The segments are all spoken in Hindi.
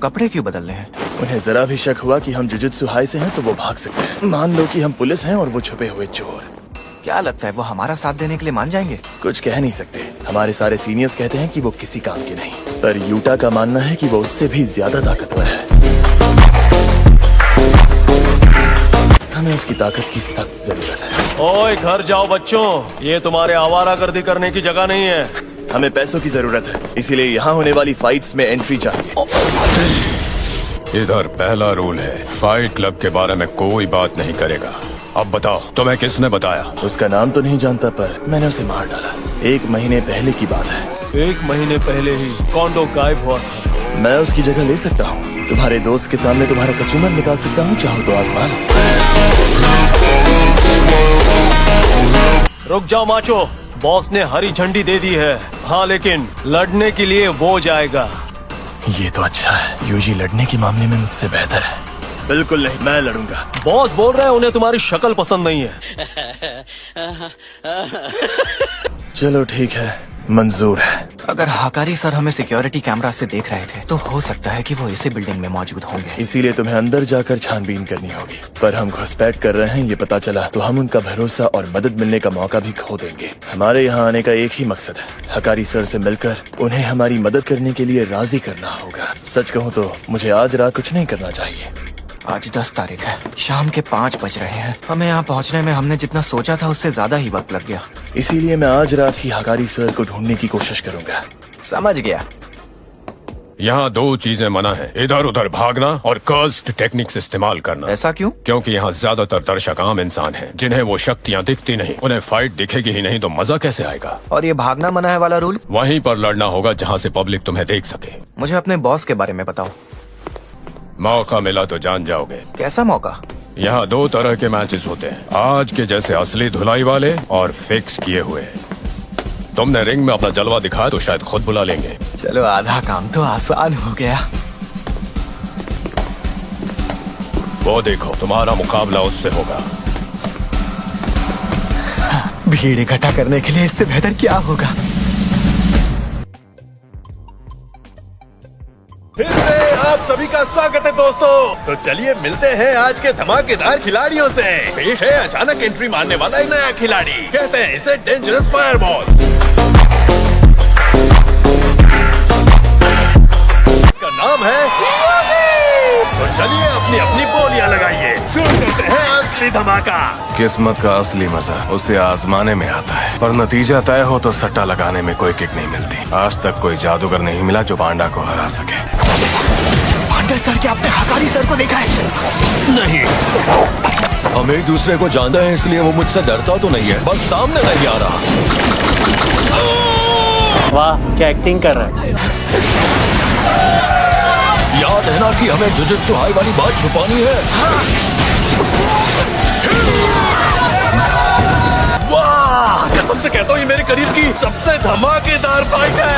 कपड़े क्यों बदल रहे हैं? उन्हें जरा भी शक हुआ कि हम जुजुत्सु हाई से हैं तो वो भाग सकते हैं। मान लो कि हम पुलिस हैं और वो छुपे हुए चोर। क्या लगता है वो हमारा साथ देने के लिए मान जाएंगे? कुछ कह नहीं सकते। हमारे सारे सीनियर्स कहते हैं कि वो किसी काम के नहीं, पर यूटा का मानना है कि वो उससे भी ज्यादा ताकतवर है। हमें उसकी ताकत की सख्त जरूरत है। ओए घर जाओ बच्चों, ये तुम्हारे आवारागर्दी करने की जगह नहीं है। हमें पैसों की जरूरत है, इसीलिए यहाँ होने वाली फाइट्स में एंट्री चाहिए। इधर पहला रूल है, फाइट क्लब के बारे में कोई बात नहीं करेगा। अब बताओ तुम्हें किसने बताया? उसका नाम तो नहीं जानता, पर मैंने उसे मार डाला। 1 महीने पहले की बात है। 1 महीने पहले ही कॉन्डो गायब हुआ था। मैं उसकी जगह ले सकता हूँ। तुम्हारे दोस्त के सामने तुम्हारा कचूमर निकाल सकता हूँ, चाहो तो आजमा लो। रुक जाओ माचो, बॉस ने हरी झंडी दे दी है। हाँ लेकिन लड़ने के लिए वो जाएगा। ये तो अच्छा है, यूजी लड़ने के मामले में मुझसे बेहतर है। बिल्कुल नहीं, मैं लड़ूंगा। बॉस बोल रहे हैं उन्हें तुम्हारी शक्ल पसंद नहीं है। चलो ठीक है, मंजूर है। अगर हाकारी सर हमें सिक्योरिटी कैमरा से देख रहे थे तो हो सकता है कि वो इसी बिल्डिंग में मौजूद होंगे। इसीलिए तुम्हें अंदर जाकर छानबीन करनी होगी। पर हम घुसपैठ कर रहे हैं, ये पता चला तो हम उनका भरोसा और मदद मिलने का मौका भी खो देंगे। हमारे यहाँ आने का एक ही मकसद है, हकारी सर से मिलकर उन्हें हमारी मदद करने के लिए राजी करना होगा। सच कहूँ तो मुझे आज रात कुछ नहीं करना चाहिए। आज 10 तारीख है, शाम के 5 बज रहे हैं। हमें यहाँ पहुँचने में हमने जितना सोचा था उससे ज्यादा ही वक्त लग गया। इसीलिए मैं आज रात ही हकारी सर को ढूंढने की कोशिश करूंगा। समझ गया। यहाँ 2 चीजें मना है, इधर उधर भागना और कर्स्ड टेक्निक्स इस्तेमाल करना। ऐसा क्यों? क्योंकि यहाँ ज्यादातर दर्शक आम इंसान हैं, जिन्हें वो शक्तियाँ दिखती नहीं। उन्हें फाइट दिखेगी ही नहीं तो मजा कैसे आएगा? और ये भागना मना है वाला रूल? वहीं पर लड़ना होगा जहाँ से पब्लिक तुम्हें देख सके। मुझे अपने बॉस के बारे में बताओ। मौका मिला तो जान जाओगे। कैसा मौका? यहाँ 2 तरह के मैचेस होते हैं, आज के जैसे असली धुलाई वाले और फिक्स किए हुए। तुमने रिंग में अपना जलवा दिखाया तो शायद खुद बुला लेंगे। चलो आधा काम तो आसान हो गया। वो देखो, तुम्हारा मुकाबला उससे होगा। भीड़ इकट्ठा करने के लिए इससे बेहतर क्या होगा? फिर से आप सभी का स्वागत है दोस्तों। तो चलिए मिलते हैं आज के धमाकेदार खिलाड़ियों से। पेश है अचानक एंट्री मारने वाला एक नया खिलाड़ी, कहते हैं इसे डेंजरस फायरबॉल। इसका नाम है तो चलिए अपनी अपनी बोलियां लगाइए, शुरू करते हैं असली धमाका। किस्मत का असली मजा उसे आजमाने में आता है, पर नतीजा तय हो तो सट्टा लगाने में कोई किक नहीं मिलती। आज तक कोई जादूगर नहीं मिला जो पांडा को हरा सके। पांडा सर क्या आपने हकारी सर को देखा है? नहीं, हम एक दूसरे को जानते हैं, इसलिए वो मुझसे डरता तो नहीं है, बस सामने नहीं आ रहा। वाह क्या एक्टिंग कर रहा है। याद है ना कि हमें जुजुत्सु हाई वाली बात छुपानी है। वाह, कसम से कहता हूँ ये मेरे करियर की सबसे धमाकेदार फाइट है।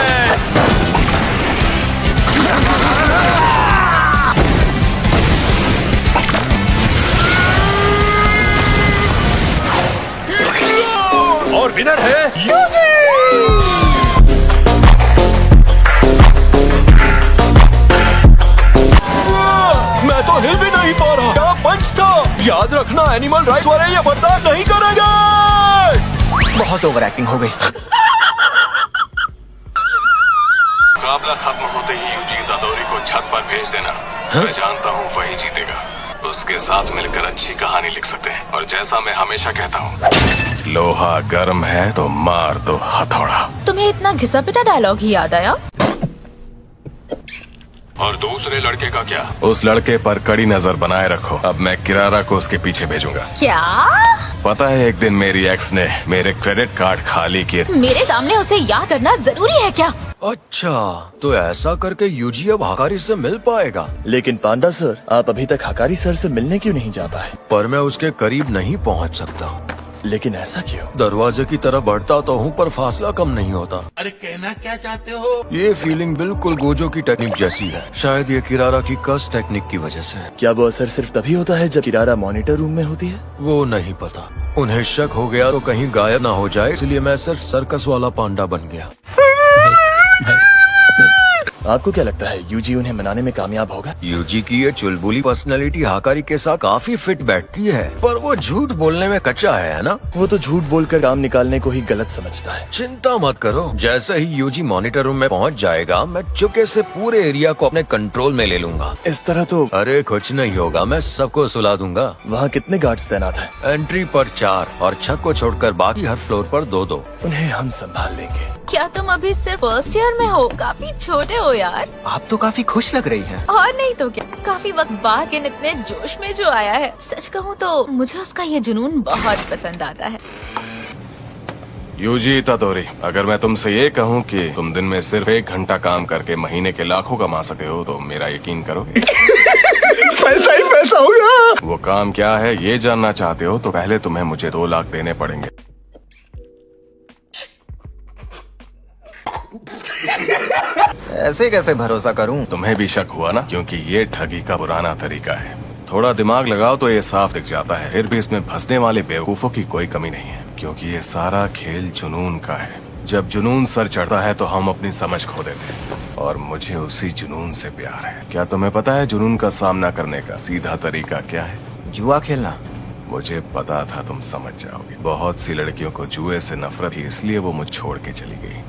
और विनर है यूजी। मैं तो हिल भी नहीं पा रहा। क्या पंच था? याद रखना, एनिमल राइट्स वाले ये बर्दाश्त नहीं करेंगे। बहुत ओवर एक्टिंग हो गई। मुकाबला खत्म होते ही यूजी इतादोरी को छत पर भेज देना। मैं जानता हूँ वही जीतेगा। उसके साथ मिलकर अच्छी कहानी लिख सकते हैं। और जैसा मैं हमेशा कहता हूँ, लोहा गर्म है तो मार दो हथौड़ा। तुम्हें इतना घिसा पिटा डायलॉग ही याद आया? और दूसरे लड़के का क्या? उस लड़के पर कड़ी नजर बनाए रखो। अब मैं किरारा को उसके पीछे भेजूंगा। क्या? पता है एक दिन मेरी एक्स ने मेरे क्रेडिट कार्ड खाली किए। मेरे सामने उसे याद करना जरूरी है क्या? अच्छा, तो ऐसा करके यूजी अब हकारी से मिल पाएगा। लेकिन पांडा सर, आप अभी तक हकारी सर से मिलने क्यों नहीं जा पाए? पर मैं उसके करीब नहीं पहुंच सकता। लेकिन ऐसा क्यों? दरवाजे की तरफ बढ़ता तो हूँ पर फासला कम नहीं होता। अरे कहना क्या चाहते हो? ये फीलिंग बिल्कुल गोजो की टेक्निक जैसी है। शायद ये किरारा की कस टेक्निक की वजह से है। क्या वो असर सिर्फ तभी होता है जब किरारा मॉनिटर रूम में होती है? वो नहीं पता। उन्हें शक हो गया तो कहीं गायब ना हो जाए, इसलिए मैं सिर्फ सर्कस वाला पांडा बन गया। आपको क्या लगता है यूजी उन्हें मनाने में कामयाब होगा? यूजी की ये चुलबुली पर्सनालिटी हाकारी के साथ काफी फिट बैठती है, पर वो झूठ बोलने में कच्चा है ना? वो तो झूठ बोलकर काम निकालने को ही गलत समझता है। चिंता मत करो, जैसे ही यूजी मॉनिटर रूम में पहुंच जाएगा, मैं चुपके से पूरे एरिया को अपने कंट्रोल में ले लूंगा। इस तरह तो अरे कुछ नहीं होगा, मैं सबको सुला दूंगा। वहाँ कितने गार्ड्स तैनात हैं? एंट्री पर 4 और छत को छोड़कर बाकी हर फ्लोर पर 2-2। उन्हें हम संभाल लेंगे। क्या तुम अभी सिर्फ फर्स्ट ईयर में हो? काफी छोटे हो यार। आप तो काफी खुश लग रही हैं। और नहीं तो क्या, काफी वक्त बाद इन इतने जोश में जो आया है। सच कहूँ तो मुझे उसका ये जुनून बहुत पसंद आता है। यूजी इतादोरी, अगर मैं तुमसे ये कहूँ कि तुम दिन में सिर्फ 1 घंटा काम करके महीने के लाखों कमा सकते हो, तो मेरा यकीन करोगे? पैसा ही पैसा होगा। वो काम क्या है ये जानना चाहते हो तो पहले तुम्हें मुझे 2 लाख देने पड़ेंगे। ऐसे कैसे भरोसा करूं? तुम्हें भी शक हुआ ना, क्योंकि ये ठगी का पुराना तरीका है। थोड़ा दिमाग लगाओ तो ये साफ दिख जाता है। फिर भी इसमें फंसने वाले बेवकूफों की कोई कमी नहीं है, क्योंकि ये सारा खेल जुनून का है। जब जुनून सर चढ़ता है तो हम अपनी समझ खो देते हैं, और मुझे उसी जुनून से प्यार है। क्या तुम्हें पता है जुनून का सामना करने का सीधा तरीका क्या है? जुआ खेलना। मुझे पता था तुम समझ जाओगे। बहुत सी लड़कियों को जुए से नफरत थी, इसलिए वो मुझ छोड़ के चली गई।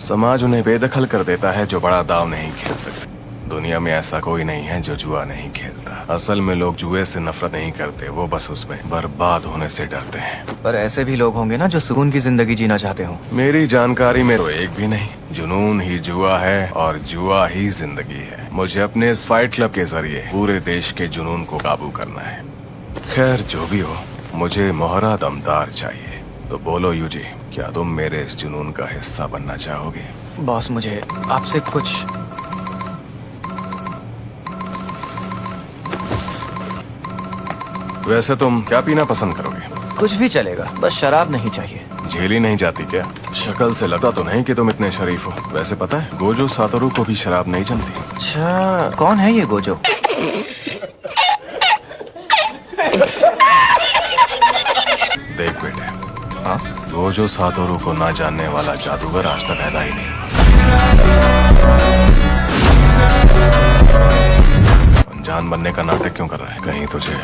समाज उन्हें बेदखल कर देता है जो बड़ा दाव नहीं खेल सकते। दुनिया में ऐसा कोई नहीं है जो जुआ नहीं खेलता। असल में लोग जुए से नफरत नहीं करते, वो बस उसमें बर्बाद होने से डरते हैं। पर ऐसे भी लोग होंगे ना जो सुकून की जिंदगी जीना चाहते हो। मेरी जानकारी में तो एक भी नहीं। जुनून ही जुआ है और जुआ ही जिंदगी है। मुझे अपने इस फाइट क्लब के जरिए पूरे देश के जुनून को काबू करना है। खैर जो भी हो, मुझे मोहरा दमदार चाहिए। तो बोलो यूजी, क्या तुम मेरे इस जुनून का हिस्सा बनना चाहोगे? बॉस, मुझे आपसे कुछ वैसे तुम क्या पीना पसंद करोगे? कुछ भी चलेगा, बस शराब नहीं चाहिए। झेली नहीं जाती क्या? शक्ल से लगता तो नहीं कि तुम इतने शरीफ हो। वैसे पता है गोजो सातोरू को भी शराब नहीं जमती। अच्छा, कौन है ये गोजो? देख बेटे, हाँ? गोजो सातोरू को ना जानने वाला जादूगर आज तक पैदा ही नहीं। अनजान बनने का नाटक क्यों कर रहा है? कहीं तुझे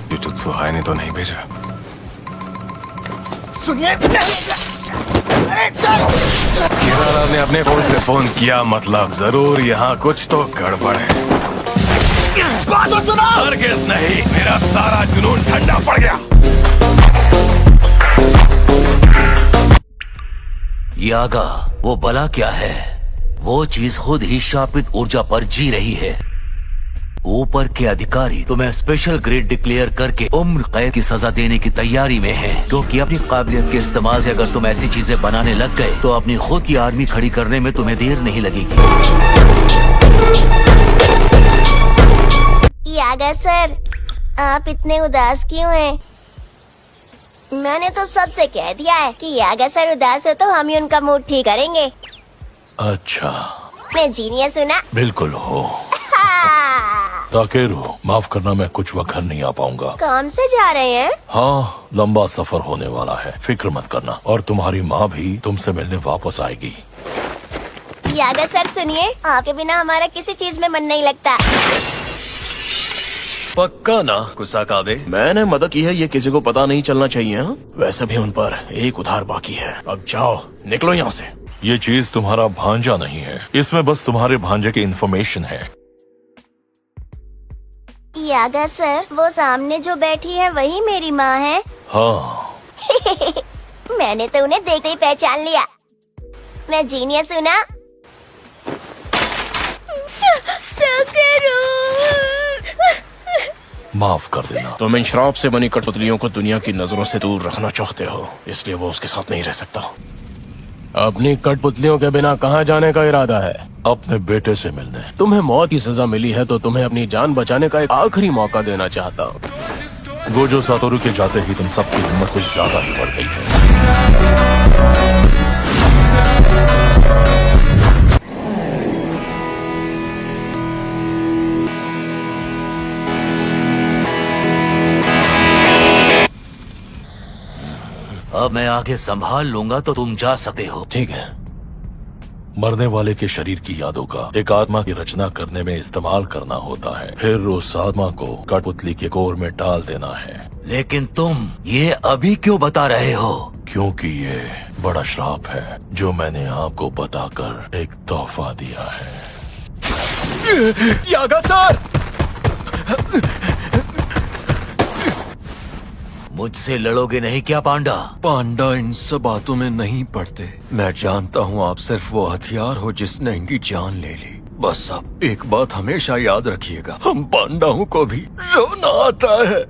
जुजुत्सु हाय ने तो नहीं भेजा? सुनिए, किरारा ने अपने फोन से फोन किया, मतलब जरूर यहाँ कुछ तो गड़बड़ है। बात तो सुनो। हरगिज़ नहीं, मेरा सारा जुनून ठंडा पड़ गया। यागा, वो बला क्या है? वो चीज खुद ही शापित ऊर्जा पर जी रही है। ऊपर के अधिकारी तुम्हें स्पेशल ग्रेड डिक्लेयर करके उम्र कैद की सजा देने की तैयारी में हैं, क्योंकि अपनी काबिलियत के इस्तेमाल से अगर तुम ऐसी चीजें बनाने लग गए तो अपनी खुद की आर्मी खड़ी करने में तुम्हें देर नहीं लगेगी। यागा सर, आप इतने उदास क्यों हैं? मैंने तो सबसे कह दिया है कि यागा सर उदास हो तो हम ही उनका मूड ठीक करेंगे। अच्छा, मैं जीनियस हूँ ना? बिल्कुल हो। ताकेरू, माफ करना, मैं कुछ वक्त घर नहीं आ पाऊंगा। काम से जा रहे हैं? हाँ, लंबा सफर होने वाला है, फिक्र मत करना। और तुम्हारी माँ भी तुमसे मिलने वापस आएगी। यागा सर सुनिए, आपके बिना हमारा किसी चीज में मन नहीं लगता। पक्का ना कुसाकाबे? मैंने मदद की है, ये किसी को पता नहीं चलना चाहिए। हाँ? वैसे भी उन पर एक उधार बाकी है। अब जाओ, निकलो यहाँ से। ये चीज तुम्हारा भांजा नहीं है, इसमें बस तुम्हारे भांजे की इंफॉर्मेशन है। यागा सर, वो सामने जो बैठी है वही मेरी माँ है। हाँ। मैंने तो उन्हें देखते ही पहचान लिया। मैं जीनियस हूँ ना? माफ कर देना। तुम इन शराब से बनी कठपुतलियों को दुनिया की नजरों से दूर रखना चाहते हो, इसलिए वो उसके साथ नहीं रह सकता। अपनी कठपुतलियों के बिना कहाँ जाने का इरादा है? अपने बेटे से मिलने। तुम्हें मौत की सजा मिली है तो तुम्हें अपनी जान बचाने का एक आखिरी मौका देना चाहता हूँ। गोजो सातोरू के जाते ही तुम सबकी हिम्मत कुछ ज्यादा ही बढ़ गई है। अब मैं आगे संभाल लूंगा तो तुम जा सकते हो। ठीक है, मरने वाले के शरीर की यादों का एक आत्मा की रचना करने में इस्तेमाल करना होता है, फिर उस आत्मा को कठपुतली के कोर में डाल देना है। लेकिन तुम ये अभी क्यों बता रहे हो? क्योंकि ये बड़ा श्राप है जो मैंने आपको बताकर एक तोहफा दिया है। यागा सर! मुझसे लड़ोगे नहीं क्या पांडा? पांडा इन सब बातों में नहीं पड़ते। मैं जानता हूँ आप सिर्फ वो हथियार हो जिसने इनकी जान ले ली। बस अब एक बात हमेशा याद रखिएगा, हम पांडाओं को भी रोना आता है।